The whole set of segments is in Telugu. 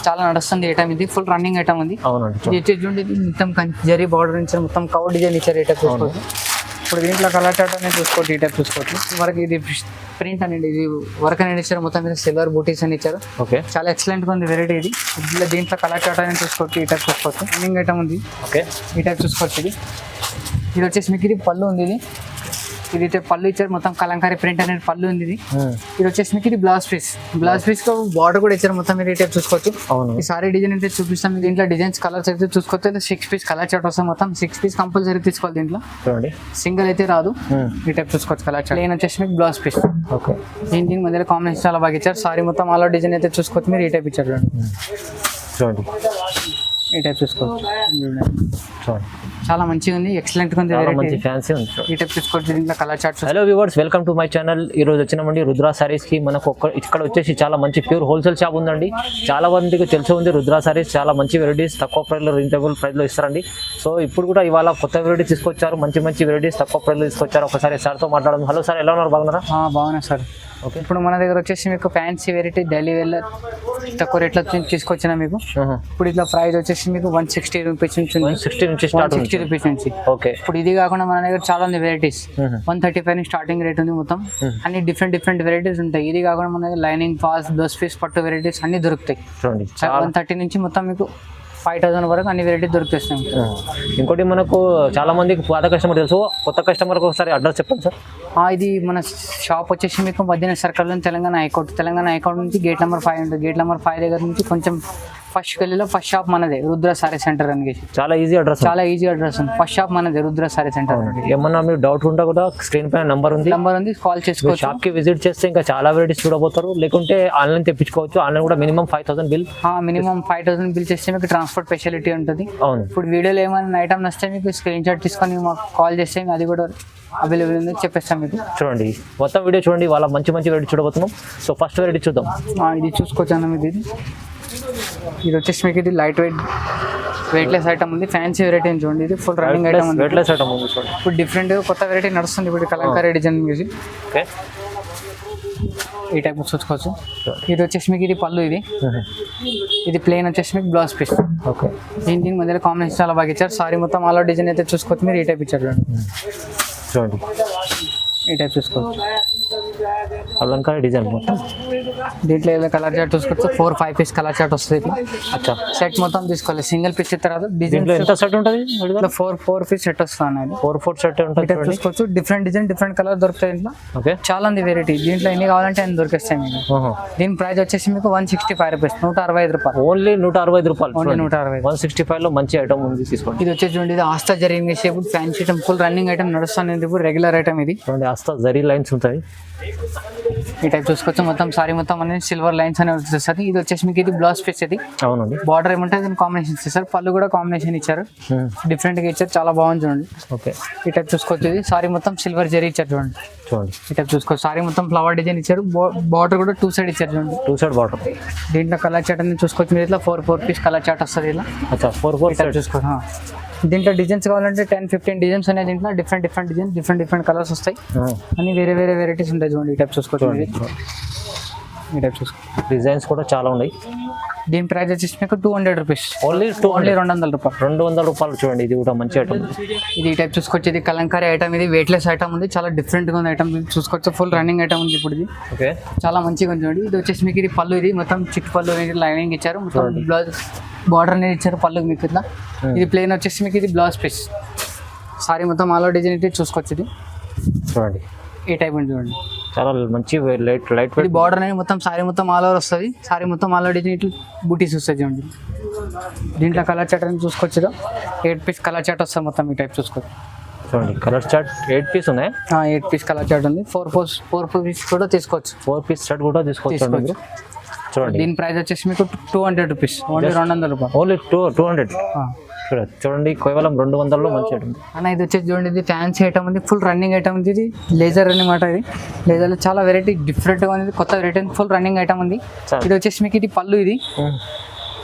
చాలా నడుస్తుంది ఐటమ్, ఇది ఫుల్ రన్నింగ్ ఐటమ్ ఉంది. అవునండి. ఇది చూడండి, ఇది మొత్తం జరీ బార్డర్ నుంచి మొత్తం కవ్ డిజైన్ ఇచ్చారు. ఈ టైప్ చూసుకోవచ్చు. ఇప్పుడు దీంట్లో కలర్ చార్ట్ అనేది చూసుకోవచ్చు. ఈ టైప్ చూసుకోవచ్చు. వరకు ఇది ప్రింట్ అనేది, ఇది వర్క్ అనేది ఇచ్చారు. మొత్తం మీద సిల్వర్ బూటీస్ అని ఇచ్చారు. ఓకే, చాలా ఎక్సలెంట్ గా ఉంది వెరైటీ ఇది. దీంట్లో కలర్ చార్ట్ అనేది చూసుకోవచ్చు. ఈ టైప్ చూసుకోవచ్చు. రన్నింగ్ ఐటమ్ ఉంది. ఓకే, ఈ టైప్ చూసుకోవచ్చు. ఇది వచ్చేసి మీకు ఇది పళ్ళు ఉంది. ఇది అయితే పళ్ళు ఇచ్చారు. మొత్తం కలంకారీ ప్రింట్ అనేది పళ్ళు ఉంది. ఇది వచ్చేసి మీకు ఇది బ్లౌజ్ పీస్. బ్లౌజ్ పీస్ కు బార్డర్ కూడా ఇచ్చారు. మొత్తం మీరు ఈ టైప్ చూసుకోవచ్చు. ఈ సారీ డిజైన్ అయితే చూపిస్తాం. దీంట్లో డిజైన్స్ కలర్స్ అయితే చూసుకోవచ్చు. 6 పీస్ కలర్ చార్ట్ వస్తాం. మొత్తం 6 పీస్ కంపల్సరీ తీసుకోవాలి. దీంట్లో సింగిల్ అయితే రాదు. ఈ టైప్ చూసుకోవచ్చు. కలర్ చార్ట్ ప్లేన్ వచ్చేసి మీకు బ్లౌజ్ పీస్. ఓకే, దీని మధ్యలో కాంబినేషన్ చాలా బాగా ఇచ్చారు. సారీ మొత్తం ఆల్ డిజైన్ అయితే చూసుకోవచ్చు. మీరు ఈ టైప్ ఇచ్చారు చూడండి. ఈ టైప్ చూసుకోవచ్చు. చాలా మంచిగా ఉంది, ఎక్సలెంట్ గా ఉంది. మంచి ఫ్యాన్సీ ఉంది. ఈ టైప్ చూసుకోవచ్చు. దీంట్లో colour charts. Hello viewers, welcome to my channel. ఈ రోజు వచ్చినామండి రుద్రా సారీస్ కి. మనకు ఇక్కడ వచ్చేసి చాలా మంచి ప్యూర్ హోల్సేల్ షాప్ ఉందండి. చాలా మందికి తెలిసి ఉంది రుద్రా సారీస్. చాలా మంచి వెరైటీస్ తక్కువ ప్రైస్ లో, రీజనబుల్ ప్రైస్ లో ఇస్తారండి. సో ఇప్పుడు కూడా ఇవాళ కొత్త వెరైటీ తీసుకొచ్చారు. మంచి మంచి వెరైటీస్ తక్కువ ప్రైస్ లో తీసుకొచ్చారు. ఒకసారి సార్ తో మాట్లాడదాం. హలో సార్, ఎలా ఉన్నారు? బాగున్నారా? బాగున్నా సార్. ఓకే, ఇప్పుడు మన దగ్గర వచ్చేసి మీకు ఫ్యాన్సీ వెరైటీ డైలీ వేర్ తక్కువ రేట్లో తీసుకొచ్చిన మీకు. ఇప్పుడు ఇట్లా ప్రైస్ వచ్చేసి మీకు 160 రూపీస్ నుంచి 160 నుంచి స్టార్ట్, 160 రూపీస్ నుంచి. ఓకే, ఇప్పుడు ఇది కాకుండా మన దగ్గర చాలా ఉంది వెరైటీస్. 135 స్టార్టింగ్ రేట్ ఉంది. మొత్తం అన్ని డిఫరెంట్ వెరైటీస్ ఉంటాయి. ఇది కాకుండా మన దగ్గర లైనింగ్ ఫాల్స్, బ్లౌజ్ పీస్, పట్టు వెరైటీస్ అన్ని దొరుకుతాయి. 130 నుంచి మొత్తం మీకు 5000 వరకు అన్ని వెరైటీ దొరుకుతాయి. ఇంకోటి మనకు చాలా మందికి పాత కస్టమర్ తెలుసు, కొత్త కస్టమర్ ఒకసారి అడ్రస్ చెప్పండి సార్. ఇది మన షాప్ వచ్చేసి మీకు మధ్యాహ్నం సర్కిల్ తెలంగాణ హైకోర్ట్ నుంచి గేట్ నెంబర్ 5 ఉంటుంది. గేట్ నెంబర్ 5 దగ్గర నుంచి కొంచెం ఫస్ట్ గల్లీలో ఫస్ట్ షాప్ మనదే, రుద్ర సారీ సెంటర్ అని. చాలా ఈజీ అడ్రస్ ఉంది. ఫస్ట్ షాప్ మనదే, రుద్ర సారీ సెంటర్. ఏమన్నా మీరు డౌట్ ఉంటే కూడా స్క్రీన్ పైన నంబర్ ఉంది, కాల్ చేసుకోవచ్చు. షాప్ కి విజిట్ చేస్తే ఇంకా చాలా వెరైటీస్ చూడబోతారు. లేకుంటే ఆన్లైన్ తెప్పించుకోవచ్చు. ఆన్లైన్ కూడా మినిమం 5000 బిల్. మినిమం 5000 బిల్ చేస్తే మీకు ట్రాన్స్పోర్ట్ ఫెసిలిటీ ఉంటుంది. అవును. ఇప్పుడు వీడియోలో ఏమైనా ఐటమ్ నచ్చితే మీకు స్క్రీన్ షాట్ తీసుకొని మాకు కాల్ చేస్తే అది కూడా అవైలబుల్ ఉంది, చెప్పేస్తాం మీకు. చూడండి, మొత్తం వీడియో చూడండి. వాళ్ళ మంచి వెరైటీ చూడబోతున్నాం. సో ఫస్ట్ వెరైటీ చూద్దాం. ఇది చూసుకోవచ్చు అన్న. ఇది వచ్చేసి మీకు ఇది లైట్ వెయిట్లెస్ ఐటమ్ ఉంది. ఫ్యాన్సీ వెరైటీ చూడండి. ఇది ఫుల్ రన్నింగ్ ఐటమ్ ఉంది. వెయిట్లెస్ ఐటమ్ ఉంది. చూడండి, ఇప్పుడు డిఫరెంట్ కొత్త వెరైటీ నడుస్తుంది. ఇప్పుడు కలంకారీ డిజైన్ మ్యూజిక్. ఓకే, ఈ టైప్ చూసుకోవచ్చు. ఇది వచ్చేసి మీకు ఇది పళ్ళు. ఇది ప్లేన్ వచ్చేసి మీకు బ్లౌజ్ పీస్. ఓకే, దీని మధ్యలో కాంబినేషన్ చాలా బాగా ఇచ్చారు. సారీ మొత్తం ఆల్ డిజైన్ అయితే చూసుకోవచ్చు. మీరు ఈ టైప్ ఇచ్చారు చూడండి. ఈ టైప్ చూసుకోవచ్చు. అలంకారీ డిజైన్ మొత్తం. దీంట్లో ఏదో కలర్ చార్ట్ చూసుకోవచ్చు. 4-5 పీస్ కలర్ చార్ట్ వస్తుంది. అచ్చా, సెట్ మొత్తం తీసుకోవాలి. సింగిల్ పీస్ తర్వాత డిజైన్ ఎంత సెట్ ఉంటుంది? 4 పీస్ సెట్ వస్తుంది. 4 సెట్ ఉంటుంది. చూసుకోవచ్చు. డిఫరెంట్ డిజైన్, డిఫరెంట్ కలర్ దొరుకుతాయి దీంట్లో. ఓకే, చాలా ఉంది వెరైటీ. దీంట్లో ఎన్ని కావాలంటే అన్ని దొరికేస్తాయి మీకు. దీని ప్రైస్ వచ్చేసి మీకు 165 రూపీస్, 165 రూపాయలు. ఓన్లీ 165 రూపాయలు. 165. 165 లో మంచి ఐటమ్ ఉంది, తీసుకోండి. ఇది వచ్చేసి చూడండి, ఇది ఆస్తా జరిగింగ్ shape fancy item, full running item నడుస్తుంది. ఇప్పుడు రెగ్యులర్ ఐటమ్ ఇది. చూడండి, ఆస్తా జరీ లైన్స్ ఉంటాయి. ఈ టైప్ చూసుకోవచ్చు. మొత్తం సారీ మొత్తం అనేది సిల్వర్ లైన్స్ అనేది వస్తుంది. ఇది వచ్చేసి మీకు ఇది బ్లౌజ్ పీస్. ఇది అవునండి. బార్డర్ ఏమంటే దీని కాంబినేషన్ ఇచ్చారు. పళ్ళు కూడా కాంబినేషన్ ఇచ్చారు, డిఫరెంట్ గా ఇచ్చారు. చాలా బాగుంది చూడండి. ఓకే, ఈ టైప్ చూసుకోవచ్చు. ఇది సారీ మొత్తం సిల్వర్ జరీ ఇచ్చారు చూడండి. ఈ టైప్ చూసుకోవచ్చు. సారీ మొత్తం ఫ్లవర్ డిజైన్ ఇచ్చారు. బార్డర్ కూడా 2 సైడ్ ఇచ్చారు చూడండి. 2 సైడ్ బార్డర్. దీంట్లో కలర్ చార్ట్ అనేది చూసుకోవచ్చు. మీరు ఇట్లా 4 పీస్ కలర్ చార్ట్ వస్తుంది. ఇలా 4 చూసుకోవచ్చు. దీంట్లో డిజైన్స్ కావాలంటే 10-15 డిజైన్స్ ఉన్నాయి. దీంట్లో డిఫరెంట్ డిజైన్, డిఫరెంట్ కలర్స్ వస్తాయి. అన్ని వేరే వెరైటీస్ ఉంటాయి చూడండి. ఈ టైప్ చూసుకోవచ్చు. ఈ టైప్ చూసుకోవచ్చు. డిజైన్స్ కూడా చాలా ఉన్నాయి. దీని ప్రైస్ వచ్చేసి మీకు 200 రూపీస్. ఓన్లీ 200 రూపాయలు. 200 రూపాయలు. చూడండి, ఇది కూడా మంచి ఐటమ్. ఇది ఈ టైప్ చూసుకోవచ్చు. ఇది కలంకారీ ఐటమ్. ఇది వెయిట్లెస్ ఐటమ్ ఉంది. చాలా డిఫరెంట్ గా ఉంది ఐటమ్. చూసుకోవచ్చు. ఫుల్ రన్నింగ్ ఐటమ్ ఉంది ఇప్పుడు ఇది. ఓకే, చాలా మంచిగా ఉంది చూడండి. ఇది వచ్చేసి మీకు ఇది పళ్ళు. ఇది మొత్తం చిట్ పళ్ళు లైనింగ్ ఇచ్చారు. మొత్తం బ్లౌజ్ బార్డర్ అనేది ఇచ్చారు పళ్ళుకి మీకు ఇట్లా. ఇది ప్లేన్ వచ్చేసి మీకు ఇది బ్లౌజ్ పీస్. సారీ మొత్తం ఆల్ డిజైన్ అయితే చూసుకోవచ్చు. ఇది చూడండి, ఈ టైప్ ఉంది చూడండి. చాలా మంచి లైట్ వెయిట్. బార్డర్ అనేది మొత్తం సారీ మొత్తం ఆల్ ఓవర్ వస్తుంది. సారీ మొత్తం ఆల్ డిజైన్ ఇట్లా బూటీస్ వస్తాయి చూడండి. దీంట్లో కలర్ చార్ట్ అని చూసుకోవచ్చు. 8 పీస్ కలర్ చార్ట్ వస్తుంది మొత్తం. ఈ టైప్ చూసుకోవచ్చు. చూడండి, కలర్ చార్ట్ 8 పీస్ ఉన్నాయి. 8 పీస్ కలర్ చార్ట్ ఉంది. 4 పీస్ కూడా తీసుకోవచ్చు. 4 పీస్ సెట్ కూడా తీసుకోవచ్చు. చూడండి, దీని ప్రైస్ వచ్చేసి మీకు 200 రూపీస్. ఓన్లీ 200 రూపాయలు. ఓన్లీ 200. చూడండి, కేవలం 200లో మంచి ఐటమ్ అన్న. ఇది వచ్చేసి చూడండి, ఇది ఫ్యాన్సీ ఐటమ్ ఉంది. ఫుల్ రన్నింగ్ ఐటమ్ ఉంది. ఇది లేజర్ అనమాట. ఇది లేజర్లో చాలా వెరైటీ డిఫరెంట్ గా ఉంది. కొత్త వెరైటీ ఫుల్ రన్నింగ్ ఐటమ్ ఉంది. ఇది వచ్చేసి మీకు ఇది పళ్ళు. ఇది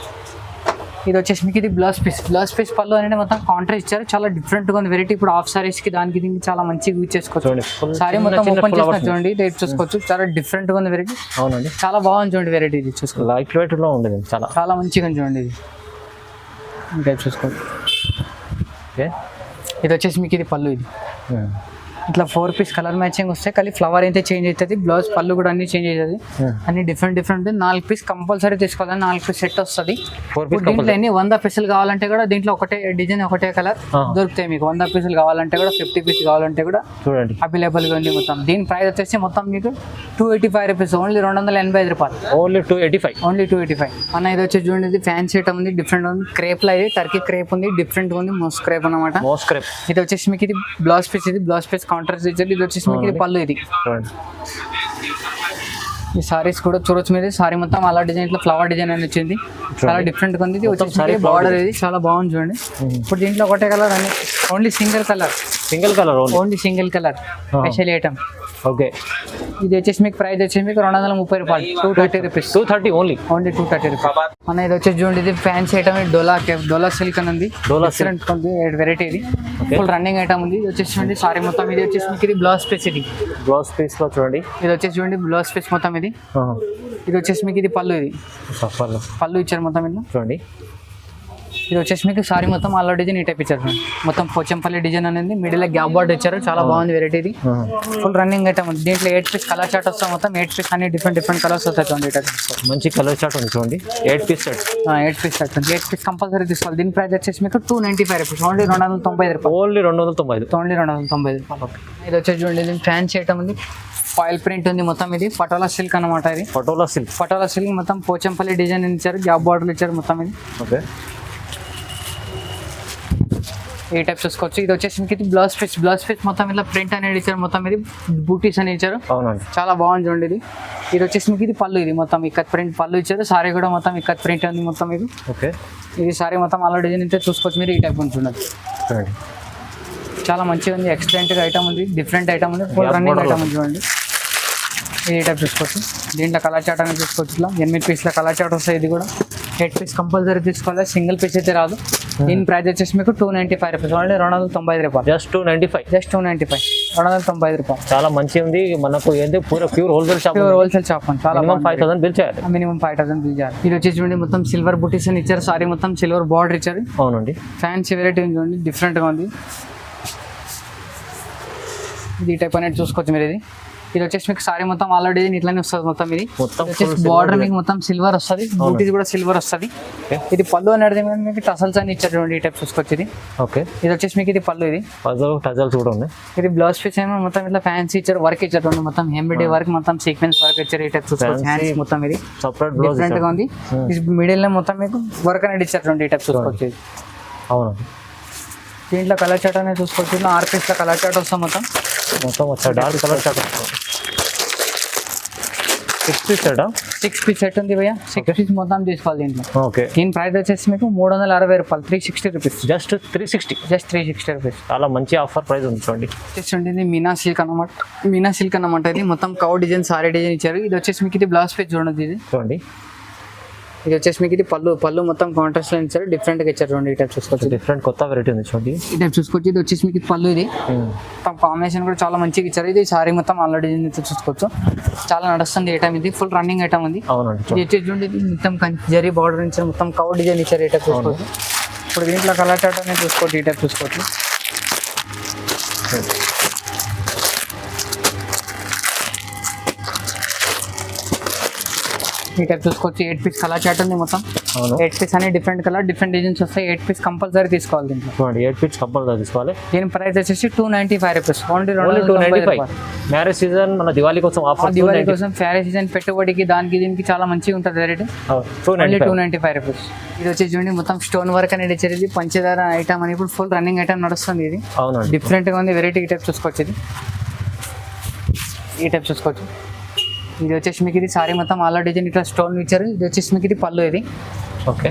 ఇది వచ్చేసి మీకు ఇది బ్లౌజ్ పీస్ పళ్ళు అనేది మొత్తం కాంట్రాస్ట్ ఇచ్చారు, చాలా డిఫరెంట్ గా ఉంది వెరైటీ. ఇప్పుడు హాఫ్ సారీస్ కి దానికి దీనికి చాలా మంచిగా యూజ్ చేసుకోవచ్చు. సారీ మొత్తం ఓపెన్ చేసిన చూడండి, రేట్ చూసుకోవచ్చు, చాలా డిఫరెంట్ గా ఉంది వెరైటీ. అవునండి, చాలా బాగుంది చూడండి వెరైటీ, ఇది చూసుకోవచ్చు. లైట్ వెయిట్ లో ఉండేది, చాలా మంచిగా చూడండి. ఇది ఇంకా చూసుకోవచ్చు. ఓకే, ఇది వచ్చేసి మీకు ఇది పళ్ళు. ఇది ఇట్లా 4 పీస్ కలర్ మ్యాచింగ్ వస్తాయి, కానీ ఫ్లవర్ అయితే చేంజ్ అవుతుంది, బ్లౌజ్ పళ్ళు కూడా అన్ని చేంజ్ అవుతుంది, అన్ని డిఫరెంట్ 4 పీస్ కంపల్సరీ తీసుకోవాలి. 4 పీస్ సెట్ వస్తుంది. దీంట్లో ఎన్ని 100 పీసులు కావాలంటే కూడా దీంట్లో ఒకటే డిజైన్ ఒకటే కలర్ దొరుకుతాయి మీకు. 100 పీసులు కావాలంటే కూడా 50 పీస్ కావాలంటే కూడా చూడండి అవైలబుల్ గా ఉంది. మొత్తం దీని ప్రైస్ వచ్చేసి మొత్తం మీకు 285 రూపీస్, ఓన్లీ 285 రూపాయలు, ఓన్లీ 285. అన్న ఇది వచ్చి చూడండి, ఇది ఫ్యాన్సీ ఐటమ్ ఉంది, డిఫరెంట్ ఉంది. క్రేప్ లో ఇది టర్కీ క్రేప్ ఉంది, డిఫరెంట్ ఉంది, మోస్ క్రేప్ అన్నమాట. ఇది వచ్చేసి మీకు ఇది బ్లౌజ్ పీస్, ఇది బ్లౌజ్ పీస్ కాంట్రాస్ట్ ఇచ్చారు. ఇది వచ్చేసి మీకు ఇది పళ్ళు. ఇది ఈ సారీస్ కూడా చూడొచ్చు మీరు, సారీ మొత్తం అలా డిజైన్ ఇట్లా ఫ్లవర్ డిజైన్ అని వచ్చింది, చాలా డిఫరెంట్ గా ఉంది. ఇది వచ్చేసి బార్డర్, ఇది చాలా బాగుంది చూడండి. ఇప్పుడు దీంట్లో ఒకటే కలర్ అని, only single colour, only single colour special item. Okay, ఇది వచ్చేసి మీకు ప్రైస్ వచ్చేసి మీకు 230 రూపాయలు, 230 రూపీస్, 230 ఓన్లీ 230 రూపాయలు. మన ఇది వచ్చేసి చూడండి, ఇది ఫ్యాన్సీ ఐటమ్, డోలా సిల్క్ అని ఉంది, డిఫరెంట్ ఉంది వెరైటీ. ఇది ఫుల్ రన్నింగ్ ఐటమ్ ఉంది. ఇది వచ్చేసి చూడండి సారీ మొత్తం, ఇది వచ్చేసి మీకు ఇది బ్లౌజ్ పీస్. ఇది బ్లౌజ్ పీస్ లో చూడండి, ఇది వచ్చేసి చూడండి బ్లౌజ్ పీస్ మొత్తం. ఇది వచ్చేసి మీకు ఇది పళ్ళు. ఇది పళ్ళు ఇచ్చారు మొత్తం ఇందులో చూడండి. ఇది వచ్చేసి మీకు సారీ మొత్తం అల్ల డిజైన్ ఈ టైప్ ఇచ్చారు, మొత్తం పోచంపల్లి డిజైన్ అనేది, మిడిల్ లో గ్యాప్ బార్డర్ ఇచ్చారు, చాలా బాగుంది వెరైటీ. ఇది ఫుల్ రన్నింగ్ ఐటమ్ ఉంది. దీంట్లో 8 పీస్ కలర్ చార్ట్ వస్తాం, మొత్తం 8 పీస్ అన్ని డిఫరెంట్ కలర్స్ వస్తాయి చూడండి. మంచి కలర్ చార్ట్ ఉంది చూడండి. 8 పీస్ సెట్, 8 పీస్ సెట్ ఉంది. 8 పీస్ కంపల్సరీ తీసుకోవాలి. దీని ప్రైస్ వచ్చేసి మీకు 295 రూపీస్, ఓన్లీ 290 రూపాయలు, ఓన్లీ 290 రూపాయలు. ఇది వచ్చేసి చూడండి, ఇది ఫ్యాన్సీ ఐటమ్ ఉంది, ఫాయిల్ ప్రింట్ ఉంది మొత్తం. ఇది పటోలా సిల్క్ అనమాట. ఇది పటోలా సిల్క్ మొత్తం పోచంపల్లి డిజైన్ ఇచ్చారు, గ్యాప్ బార్డర్ ఇచ్చారు మొత్తం. ఇది ఓకే, ఈ టైప్ చూసుకోవచ్చు. ఇది వచ్చేసి మీకు ఇది బ్లౌజ్ పీస్ మొత్తం ఇట్లా ప్రింట్ అనేది ఇచ్చారు మొత్తం. ఇది బూటీస్ అని ఇచ్చారు, చాలా బాగుంది చూడండి. ఇది వచ్చేసి మీకు ఇది పళ్ళు. ఇది మొత్తం ఇక్కత్ ప్రింట్ పళ్ళు ఇచ్చారు, సారీ కూడా మొత్తం ఇక్కత్ ప్రింట్ ఉంది మొత్తం. ఇది ఓకే, ఇది సారీ మొత్తం అలా డిజైన్ అయితే చూసుకోవచ్చు మీరు. ఈ టైప్ ఉంటున్నది, చాలా మంచిగా ఉంది, ఎక్సలెంట్ గా ఐటమ్ ఉంది, డిఫరెంట్ ఐటమ్ ఉంది, ఫుల్ రన్నింగ్ ఐటమ్ ఉంది చూడండి. ఈ టైప్ చూసుకోవచ్చు. దీంట్లో కలర్ చాట్ అనేది చూసుకోవచ్చు, ఇట్లా 8 పీస్ల కలర్ చాట్ వస్తాయి. ఇది కూడా 8 పీస్ కంపల్సరీ తీసుకోవాలి, సింగిల్ పీస్ అయితే రాదు. దీని ప్రైస్ వచ్చేసి మీకు 295 రూపీస్, ఓన్లీ 290 రూపాయలు, జస్ట్ 295, 290 రూపాయలు. చాలా మంచిగా ఉంది. మనకు ఏంటి ప్యూర్ హోల్సేల్ షాప్ చాలా మినిమం 5000 బిల్ చేయాలి, మినిమం 5000 బిల్ చేయాలి. ఇది వచ్చేసి చూడండి, మొత్తం సిల్వర్ బుటీస్ అని ఇచ్చారు, సారీ మొత్తం సిల్వర్ బార్డర్ ఇచ్చారు. అవునండి, ఫ్యాన్సీ వెరైటీ ఉంది చూడండి, డిఫరెంట్ గా ఉంది. ఇది టైప్ అనేది చూసుకోవచ్చు మీరు. ఇది వచ్చేసి మీకు సారీ మొత్తం ఆల్రెడీ ఇట్లానే వస్తుంది మొత్తం. ఇది వచ్చేసి బార్డర్ మీకు మొత్తం సిల్వర్ వస్తుంది, బూటీస్ కూడా సిల్వర్ వస్తుంది. ఇది పళ్ళు అనేది మీకు టసల్స్ అని ఇచ్చారు చూడండి, ఈ టైప్ చూసుకోవచ్చు. ఇది ఓకే, ఇది వచ్చేసి మీకు ఇది పళ్ళు. ఇది టజల్స్ కూడా ఉన్నాయి. ఇది బ్లౌజ్ పీస్ ఏమో మొత్తం ఇట్లా ఫ్యాన్సీ ఇచ్చారు, వర్క్ ఇచ్చారు మొత్తం, ఎంబ్రాయిడరీ వర్క్ మొత్తం, సీక్వెన్స్ వర్క్ ఇచ్చారు. ఈ టైప్ చూసుకోవచ్చు, హ్యాండ్స్ మొత్తం. ఇది సపరేట్ డిఫరెంట్ గా ఉంది. మిడిల్ లో మొత్తం మీకు వర్క్ అనేది ఇచ్చారు చూడండి, ఈ టైప్ చూసుకోవచ్చు. అవును, దీంట్లో కలర్ చాట్ అనేది చూసుకోవచ్చు. 6 పీస్ల కలర్ చాట్ వస్తాం మొత్తం వచ్చా, డార్క్ కలర్ చాట్. 6 పీస్ సెట్, 6 పీస్ సెట్ ఉంది భయ్యా. 6 పీస్ మొత్తం తీసుకోవాలి దీంట్లో. ఓకే, దీని ప్రైస్ వచ్చేసి మీకు 360 రూపాయలు, 360 రూపీస్, జస్ట్ 360 రూపీస్. చాలా మంచి ఆఫర్ ప్రైస్ ఉంది చూడండి. ఇది మీనా సిల్క్ అన్నమాట. ఇది మొత్తం కౌ డిజైన్, సారీ డిజైన్ ఇచ్చారు. ఇది వచ్చేసి మీకు ఇది బ్లౌజ్ పీస్ చూడండి. ఇది చూడండి, ఇది వచ్చేసి మీకు ఇది పళ్ళు మొత్తం కాంట్రాస్ట్ లో ఇచ్చారు, డిఫరెంట్ గా ఇచ్చారు చూడండి. ఈ టైప్ చూసుకోవచ్చు, డిఫరెంట్ కొత్త వెరైటీ ఉంది చూడండి. ఈ టైప్ చూసుకోవచ్చు. ఇది వచ్చేసి మీకు పళ్ళు. ఇది కాంబినేషన్ కూడా చాలా మంచిగా ఇచ్చారు. ఇది సారీ మొత్తం ఆల్రెడీ చూసుకోవచ్చు, చాలా నడుస్తుంది ఐటమ్. ఇది ఫుల్ రన్నింగ్ ఐటమ్ ఉంది. ఇది వచ్చేసి చూడండి, ఇది మొత్తం జరీ బార్డర్ ఇచ్చారు, మొత్తం కౌ డిజైన్ ఇచ్చారు. ఈ టైప్ చూసుకోవచ్చు. ఇప్పుడు దీంట్లో కలర్ చాట్ అనేది చూసుకోవచ్చు. ఈ టైప్ చూసుకోవచ్చు. ఈ టైప్ చూసుకోవచ్చు. 8 పీస్ కలర్ చాట్ ఉంది మొత్తం. 8 పీస్ అనే డిఫరెంట్ కలర్, డిఫరెంట్ డిజైన్స్ వస్తాయి. 8 పీస్ కంపల్సరీ తీసుకోవాలి దీంట్లో. 8 పీస్ కంపల్సరీ తీసుకోవాలి. దీని ప్రైస్ వచ్చేసి 295 రూపీస్, ఓన్లీ 295. మ్యారేజ్ సీజన్, మన దివాళీ కోసం ఆఫర్, దివాళీ కోసం మ్యారేజ్ సీజన్ పెట్టుబడికి దానికి దీనికి చాలా మంచిగా ఉంటుంది వెరైటీ. Only 295 rupees. ఇది వచ్చేసి చూడండి, మొత్తం స్టోన్ వర్క్ అనేది ఇచ్చేది, ఇది పంచదార ఐటమ్ అని ఇప్పుడు ఫుల్ రన్నింగ్ ఐటమ్ నడుస్తుంది. ఇది డిఫరెంట్ గా ఉంది వెరైటీ. ఈ టైప్ చూసుకోవచ్చు. ఇది ఈ టైప్ చూసుకోవచ్చు. ఇది వచ్చేసి మీకు ఇది సారీ మొత్తం ఆల్ డిజైన్ ఇట్లా స్టోన్ ఇచ్చారు. ఇది వచ్చేసి మీకు ఇది పళ్ళు. ఇది ఓకే.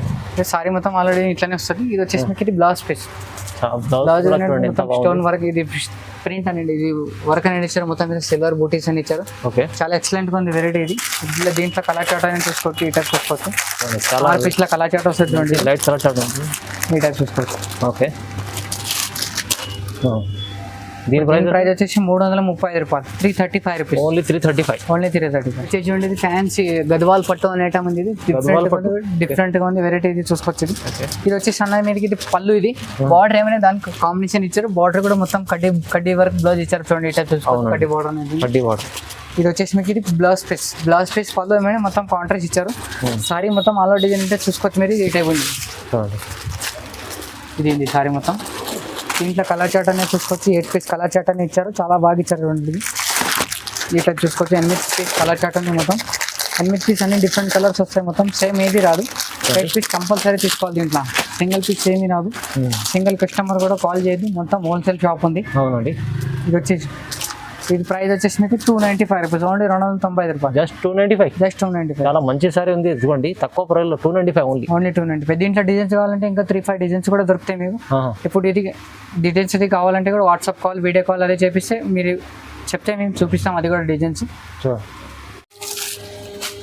సారీ మొత్తం ఆల్రెడీ ఇట్లానే వస్తుంది. ఇది వచ్చేసి మీకు ఇది బ్లౌజ్ పీస్. బ్లౌజ్ ఎంత స్టోన్ వర్క్, ఇది ప్రింట్ అనేది, ఇది వర్క్ అనేది ఇచ్చారు మొత్తం మీద, సిల్వర్ బూటీస్ అని ఇచ్చారు. ఓకే. చాలా ఎక్సలెంట్ గా ఉంది వెరైటీ ఇది. దీంట్లో కలర్ చాట్ అని చూసుకోవచ్చు, ఈ టైప్ చూసుకోవచ్చు. చాలా పీస్ లో కలర్ చాట్ వస్తుంది చూడండి, లైట్ కలర్ చాట్ ఉంటుంది, ఈ టైప్ చూసుకోవచ్చు. ఓకే. దీని ప్రైస్ వచ్చేసి 335 రూపాయలు, 335 రూపీస్. ఓన్లీ 335. ఓన్లీ 335. వచ్చేసి చూడండి ఫ్యాన్సీ గద్వాల్ పట్టు అనే ఐటమ్ ఉంది. ఇది డిఫరెంట్ గా ఉంది వెరైటీ, ఇది చూసుకోవచ్చు. ఇది వచ్చేసి అన్నది మీదకి ఇది పళ్ళు, ఇది బార్డర్ ఏమైనా దానికి కాంబినేషన్ ఇచ్చారు. బార్డర్ కూడా మొత్తం కడ్డీ వర్క్ బ్లౌజ్ ఇచ్చారు చూడండి, ఈ టైప్ చూసుకోవచ్చు. కడ్డీ బార్డర్ అనేది, కడ్డీ బార్డర్. ఇది వచ్చేసి మీకు ఇది బ్లౌజ్ పీస్ పళ్ళు ఏమైనా మొత్తం కాంట్రాస్ట్ ఇచ్చారు. సారీ మొత్తం ఆల్ డిజైన్ అంటే చూసుకోవచ్చు మీరు, ఈ టైప్ ఉంది. ఇది సారీ మొత్తం. దీంట్లో కలర్ చాట్ అనేది చూసుకోవచ్చు, 8 పీస్ కలర్ చాట్ అని ఇచ్చారు, చాలా బాగా ఇచ్చారు చూడండి. ఈ టైప్ చూసుకోవచ్చు, 8 పీస్ కలర్ చాట్ ఉంది మొత్తం. 8 పీస్ అన్ని డిఫరెంట్ కలర్స్ వస్తాయి, మొత్తం సేమ్ ఏది రాదు. 8 పీస్ కంపల్సరీ తీసుకోవాలి, దీంట్లో సింగిల్ పీస్ ఏమీ రాదు. సింగిల్ కస్టమర్ కూడా కాల్ చేయదు, మొత్తం హోల్సేల్ షాప్ ఉంది. అవునండి. ఇది వచ్చేసి ఇది ప్రైస్ వచ్చేసి మీకు 295 రూపీస్, ఓన్లీ 295 రూపాయలు. జస్ట్ 295. జస్ట్ 295. చాలా మంచి సారీ ఉంది చూడండి, తక్కువ ప్రైస్లో 295 ఓన్లీ. ఓన్లీ 295. దీంట్లో డిజైన్స్ కావాలంటే ఇంకా 3-5 డిజైన్స్ కూడా దొరుకుతాయి మీకు. ఇప్పుడు ఇది డీటెయిల్స్ ఇది కావాలంటే కూడా వాట్సాప్ కాల్, వీడియో కాల్ అదే చేపిస్తే మీరు చెప్తే మేము చూపిస్తాం, అది కూడా డిజైన్స్.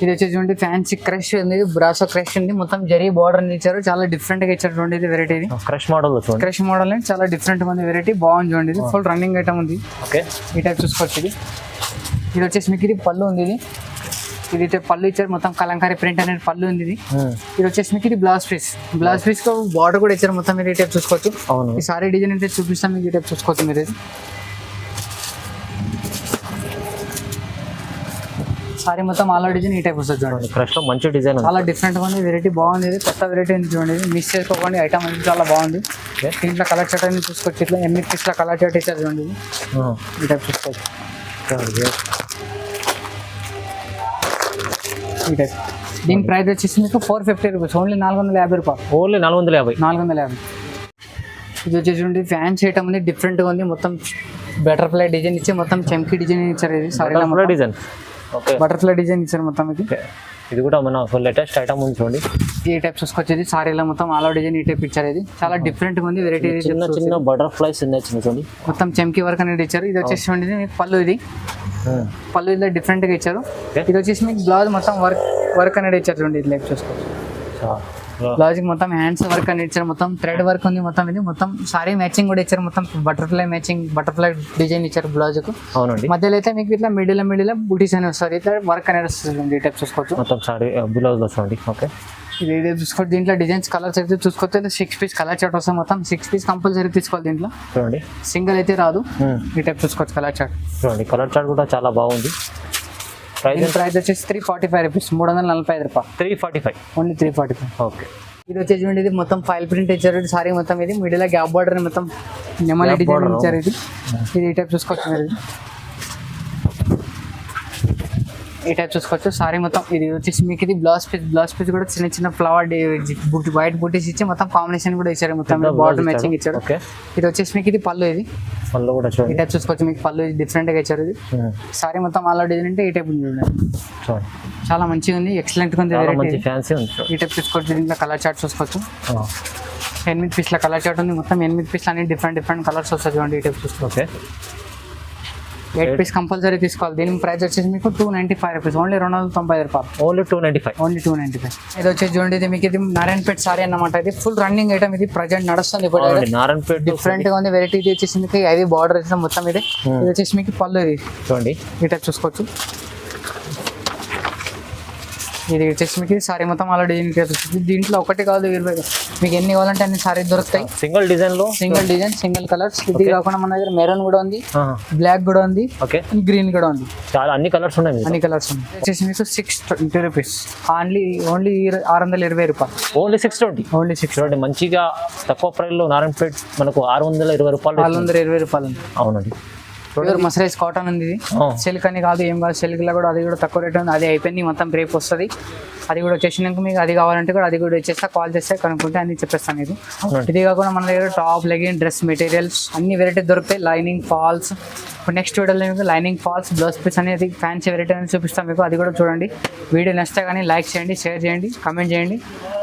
ఇది వచ్చేసి చూడండి ఫ్యాన్సీ క్రష్ ఉంది, బ్రాసో క్రష్ ఉంది, మొత్తం జరీ బార్డర్ ఇచ్చారు, చాలా డిఫరెంట్ గా ఇచ్చారు చూడండి. ఇది వెరైటీ, ఇది క్రష్ మోడల్. క్రష్ మోడల్ అని చాలా డిఫరెంట్ ఉంది వెరైటీ, బాగుంది చూడండి. ఇది ఫుల్ రన్నింగ్ ఐటమ్ ఉంది. ఓకే. ఈ టైప్ చూసుకోవచ్చు. ఇది వచ్చేసి మీకు ఇది పళ్ళు ఉంది, ఇది పళ్ళు ఇచ్చారు, మొత్తం కలంకారీ ప్రింట్ అనేది పళ్ళు ఉంది. ఇది వచ్చేసి మీకు ఇది బ్లౌజ్ పీస్ కు బార్డర్ కూడా ఇచ్చారు మొత్తం మీరు, ఈ టైప్ చూసుకోవచ్చు. ఈ సారీ డిజైన్ అయితే చూపిస్తాం మీకు, ఈ టైప్ చూసుకోవచ్చు మీరు. సారీ మొత్తం ఆల్ డిజైన్ ఈ టైప్ వస్తుంది చూడండి. క్రష్ లో మంచి డిజైన్, చాలా డిఫరెంట్ గా ఉంది వెరైటీ, బాగుంది. ఇది కొత్త వెరైటీ ఉంది చూడండి, మిస్ చేసుకోకండి, ఐటమ్ అనేది చాలా బాగుంది. దీంట్లో కలర్ చాట్ అనేది చూసుకోవచ్చు, ఇట్లా 8 పీస్ లో కలర్ చాట్ ఇచ్చారు చూడండి, ఈ టైప్ చూసుకోవచ్చు. ఈ టైప్ దీని ప్రైస్ వచ్చేసి మీకు 450 రూపీస్, ఓన్లీ 450 రూపాయలు. ఓన్లీ 450. ఇది వచ్చేసి చూడండి ఫ్యాన్సీ ఐటమ్ ఉంది, డిఫరెంట్ గా ఉంది, మొత్తం బటర్ఫ్లై డిజైన్ ఇచ్చి మొత్తం చమ్కీ డిజైన్ ఇచ్చారు. ఇది సారీ డిజైన్, బటర్ఫ్లై డిజైన్ ఇచ్చారు మొత్తం. ఇది కూడా మన లేటెస్ట్ ఐటమ్ ఉంది చూడండి, ఈ టైప్ చూసుకొచ్చేది. సారీలో మొత్తం ఆల్ డిజైన్ ఈ టైప్ ఇచ్చారు, ఇది చాలా డిఫరెంట్ గా ఉంది వెరైటీ. చిన్న బటర్ఫ్లైస్ చూడండి, మొత్తం చమ్కీ వర్క్ అనేది ఇచ్చారు. ఇది వచ్చేసి చూడండి మీకు పళ్ళు, ఇది పళ్ళు ఇలా డిఫరెంట్ గా ఇచ్చారు. ఇది వచ్చేసి మీకు బ్లౌజ్ మొత్తం వర్క్ అనేది ఇచ్చారు చూడండి, ఇది లైక్ చూసుకోవచ్చు. బ్లౌజ్ మొత్తం హ్యాండ్స్ వర్క్ అని ఇచ్చారు, మొత్తం థ్రెడ్ వర్క్ ఉంది మొత్తం. ఇది మొత్తం సారీ మ్యాచింగ్ కూడా ఇచ్చారు, మొత్తం బటర్ఫ్లై డిజైన్ ఇచ్చారు బ్లౌజ్ కు. అవునండి. మధ్యలో అయితే మీకు ఇట్లా మిడిల్ బూటీస్ అని వస్తారు, ఇట్లా వర్క్ అనేది వస్తుంది, ఈ టైప్ చూసుకోవచ్చు. మొత్తం సారీ బ్లౌజ్ వస్తుంది. ఓకే. ఇది చూసుకోవచ్చు. దీంట్లో డిజైన్స్ కలర్స్ అయితే చూసుకోవచ్చు, 6 పీస్ కలర్ చాట్ వస్తాయి, మొత్తం 6 పీస్ కంపల్సరీ తీసుకోవాలి. దీంట్లో చూడండి సింగిల్ అయితే రాదు, ఈ టైప్ చూసుకోవచ్చు కలర్ చాట్. చూడండి కలర్ చాట్ కూడా చాలా బాగుంది. ప్రైస్ వచ్చేసి 345 రూపీస్, 345 రూపాయలు. 345, ఓన్లీ 345. ఓకే. ఇది వచ్చేసి ఇది మొత్తం ఫైల్ ప్రింట్ ఇచ్చారు సారీ మొత్తం. ఇది మిడిల్ గ్యాప్ బార్డర్ మొత్తం నెమలి డిజైన్ ఇచ్చారు. ఇది ఈ టైప్ చూసుకోవచ్చు మీరు, ఈ టైప్ చూసుకోవచ్చు. సారీ మొత్తం ఇది వచ్చేసి మీకు ఇది బ్లౌజ్ పీస్ కూడా చిన్న ఫ్లవర్ వైట్ బూటీస్ ఇచ్చి మొత్తం కాంబినేషన్ కూడా ఇచ్చారు, మొత్తం బార్డర్ మ్యాచింగ్ ఇచ్చారు. ఇది వచ్చేసి మీకు ఇది పళ్ళు, ఇది పళ్ళు కూడా ఈ టైప్ చూసుకోవచ్చు. మీకు పళ్ళు డిఫరెంట్ గా ఇచ్చారు. ఇది సారీ మొత్తం ఆల్ డిజైన్ అంటే ఈ టైప్ ఉంది చూడండి, చాలా మంచిగా ఉంది, ఎక్సలెంట్ గా ఉంది, ఈ టైప్ చూసుకోవచ్చు. దీంట్లో కలర్ చార్ట్ చూసుకోవచ్చు, 8 పీస్ల కలర్ చార్ట్ ఉంది మొత్తం. 8 పీస్లు అన్ని డిఫరెంట్ కలర్స్ వస్తాయి చూడండి, ఈ టైప్ చూసుకోవచ్చు. 8 పీస్ కంపల్సరీ తీసుకోవాలి. దీని ప్రైస్ వచ్చేసి మీకు 295 రూపీస్, ఓన్లీ 290 రూపాయలు. ఓన్లీ 295. ఇది వచ్చేసి చూడండి, ఇది మీకు ఇది నారాయణపేట సారీ అన్నమాట. ఇది ఫుల్ రన్నింగ్ ఐటమ్, ఇది ప్రజెంట్ నడుస్తుంది ఇప్పుడు. నారాయణపేట డిఫరెంట్ గా ఉంది వెరైటీ. ఇది వచ్చేసి మీకు ఇది బార్డర్ ఇస్తాం మొత్తం. ఇది వచ్చేసి మీకు పళ్ళు, ఇది చూడండి ఈ టైప్ చూసుకోవచ్చు. ఇది వచ్చేసి మీకు సారీ మొత్తం అలా డిజైన్ వస్తుంది. దీంట్లో ఒకటి కాదు 20, మీకు ఎన్ని కావాలంటే అన్ని సారీ దొరుకుతాయి. Single design, single colours. ఇది కాకుండా మన దగ్గర మెరూన్ కూడా ఉంది, బ్లాక్ కూడా ఉంది, గ్రీన్ కూడా ఉంది, చాలా అన్ని కలర్స్ ఉన్నాయి. వచ్చేసి మీకు 620 రూపీస్, ఓన్లీ 620 రూపాయలు. ఓన్లీ 620. మంచిగా తక్కువ ప్రైస్ లో నారాయణపేట మనకు 620 రూపాయలు. 420 రూపాయలు. అవునండి. ప్యూర్ మసరైజ్ కాటన్ ఉంది ఇది. సిల్క్ అని కాదు, ఏం కాదు, సిల్క్ లో కూడా అది కూడా తక్కువ రేట్ ఉంది. అది అయిపోయింది, మొత్తం రేపు వస్తుంది. అది కూడా వచ్చేసినాక మీకు అది కావాలంటే కూడా అది కూడా వచ్చేస్తా, కాల్ చేస్తే కనుక్కుంటే అన్ని చెప్పేస్తాను మీకు. ఇది కాకుండా మన దగ్గర టాప్, లెగిన్, డ్రెస్ మెటీరియల్స్ అన్ని వెరైటీ దొరుకుతాయి. లైనింగ్ ఫాల్స్, ఇప్పుడు నెక్స్ట్ వీడియోలో మీకు లైనింగ్ ఫాల్స్, బ్లౌజ్ పీస్ అనేది ఫ్యాన్సీ వెరైటీ అనేది చూపిస్తాం మీకు. అది కూడా చూడండి. వీడియో నచ్చితే కానీ లైక్ చేయండి, షేర్ చేయండి, కమెంట్ చేయండి.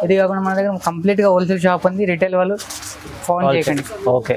ఇది కాకుండా మన దగ్గర కంప్లీట్గా హోల్సేల్ షాప్ ఉంది. రిటైల్ వాళ్ళు ఫోన్ చేయకండి. ఓకే.